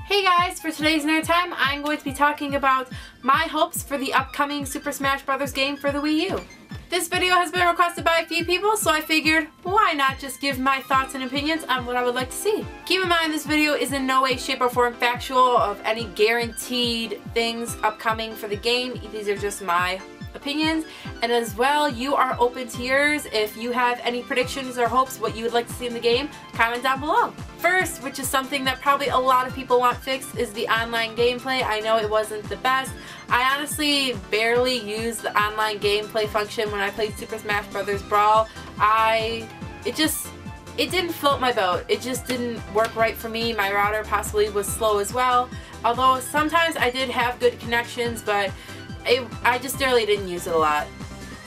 Hey guys, for today's nerd time, I'm going to be talking about my hopes for the upcoming Super Smash Bros. Game for the Wii U. This video has been requested by a few people, so I figured, why not just give my thoughts and opinions on what I would like to see. Keep in mind this video is in no way, shape, or form factual of any guaranteed things upcoming for the game. These are just my opinions, and as well, you are open to yours. If you have any predictions or hopes what you would like to see in the game, comment down below. First, which is something that probably a lot of people want fixed, is the online gameplay. I know it wasn't the best. I honestly barely used the online gameplay function when I played Super Smash Bros. Brawl. It didn't float my boat. It just didn't work right for me. My router possibly was slow as well. Although sometimes I did have good connections, but I just really didn't use it a lot.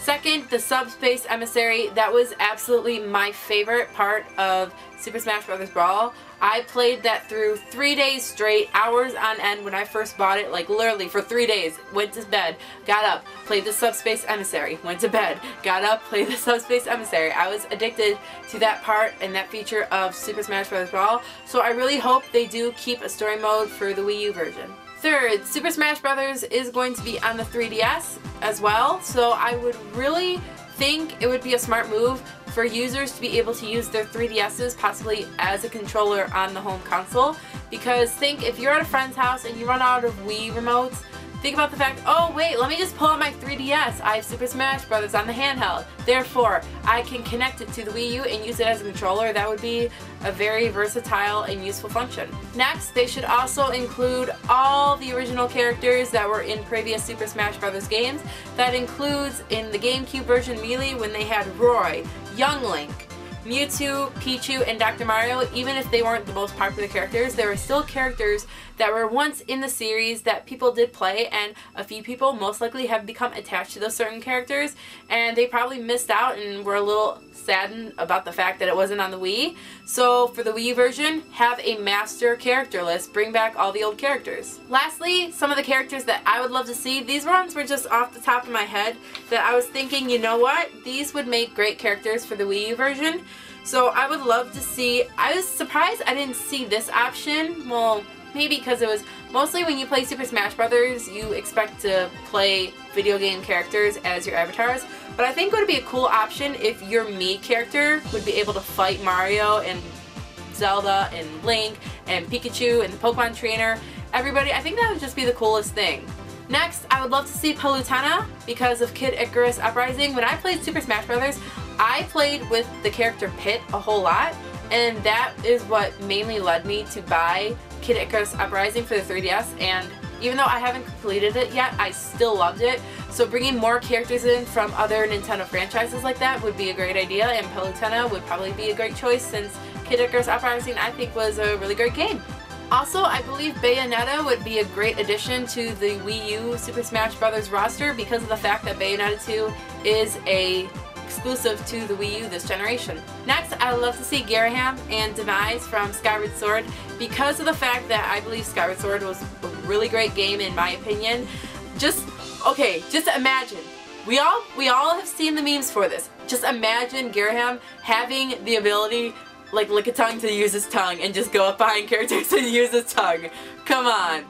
Second, the Subspace Emissary. That was absolutely my favorite part of Super Smash Bros. Brawl. I played that through 3 days straight, hours on end when I first bought it, like literally for 3 days. Went to bed, got up, played the Subspace Emissary, went to bed, got up, played the Subspace Emissary. I was addicted to that part and that feature of Super Smash Bros. Brawl, so I really hope they do keep a story mode for the Wii U version. Third, Super Smash Bros. Is going to be on the 3DS as well, so I would really think it would be a smart move for users to be able to use their 3DSs possibly as a controller on the home console, because think if you're at a friend's house and you run out of Wii remotes, think about the fact, oh wait, let me just pull out my 3DS. I have Super Smash Bros. On the handheld. Therefore, I can connect it to the Wii U and use it as a controller. That would be a very versatile and useful function. Next, they should also include all the original characters that were in previous Super Smash Bros. Games. That includes in the GameCube version Melee when they had Roy, Young Link, Mewtwo, Pichu, and Dr. Mario. Even if they weren't the most popular characters, there were still characters that were once in the series that people did play, and a few people most likely have become attached to those certain characters, and they probably missed out and were a little saddened about the fact that it wasn't on the Wii. So for the Wii U version, have a master character list, bring back all the old characters. Lastly, some of the characters that I would love to see, these ones were just off the top of my head that I was thinking, you know what, these would make great characters for the Wii U version. So I would love to see, I was surprised I didn't see this option. Well, maybe because it was mostly when you play Super Smash Bros. You expect to play video game characters as your avatars. But I think it would be a cool option if your Mii character would be able to fight Mario and Zelda and Link and Pikachu and the Pokemon Trainer. Everybody, I think that would just be the coolest thing. Next, I would love to see Palutena because of Kid Icarus Uprising. When I played Super Smash Bros., I played with the character Pit a whole lot, and that is what mainly led me to buy Kid Icarus Uprising for the 3DS, and even though I haven't completed it yet, I still loved it. So bringing more characters in from other Nintendo franchises like that would be a great idea, and Palutena would probably be a great choice since Kid Icarus Uprising I think was a really great game. Also, I believe Bayonetta would be a great addition to the Wii U Super Smash Bros. Roster because of the fact that Bayonetta 2 is exclusive to the Wii U this generation. Next, I would love to see Garaham and Demise from Skyward Sword because of the fact that I believe Skyward Sword was a really great game in my opinion. Just imagine. We all have seen the memes for this. Just imagine Garaham having the ability like Lickitung to use his tongue and just go up behind characters and use his tongue. Come on.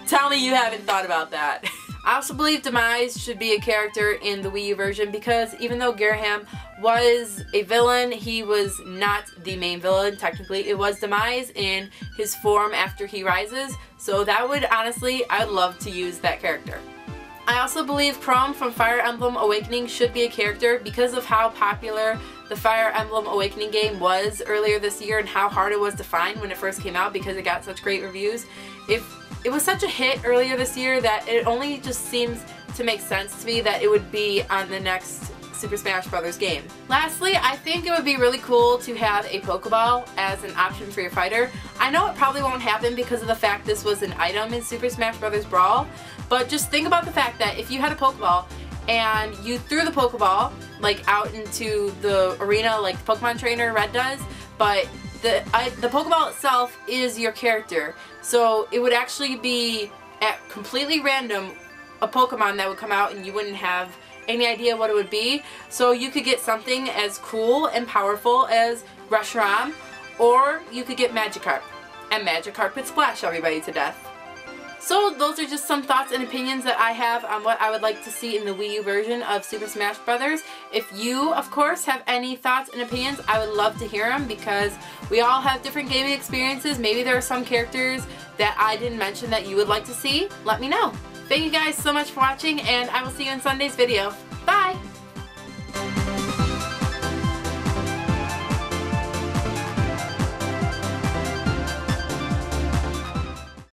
Tell me you haven't thought about that. I also believe Demise should be a character in the Wii U version because even though Garaham was a villain, he was not the main villain technically. It was Demise in his form after he rises, so that would honestly, I would love to use that character. I also believe Chrome from Fire Emblem Awakening should be a character because of how popular the Fire Emblem Awakening game was earlier this year and how hard it was to find when it first came out because it got such great reviews. It was such a hit earlier this year that it only just seems to make sense to me that it would be on the next Super Smash Bros. Game. Lastly, I think it would be really cool to have a Pokeball as an option for your fighter. I know it probably won't happen because of the fact this was an item in Super Smash Bros. Brawl, but just think about the fact that if you had a Pokeball and you threw the Pokeball like out into the arena like the Pokemon Trainer Red does, but the Pokeball itself is your character, so it would actually be at completely random a Pokemon that would come out and you wouldn't have any idea what it would be. So you could get something as cool and powerful as Reshiram, or you could get Magikarp. and Magic Carpet splash everybody to death. So those are just some thoughts and opinions that I have on what I would like to see in the Wii U version of Super Smash Bros. If you, of course, have any thoughts and opinions, I would love to hear them because we all have different gaming experiences. Maybe there are some characters that I didn't mention that you would like to see. Let me know. Thank you guys so much for watching, and I will see you in Sunday's video. Bye!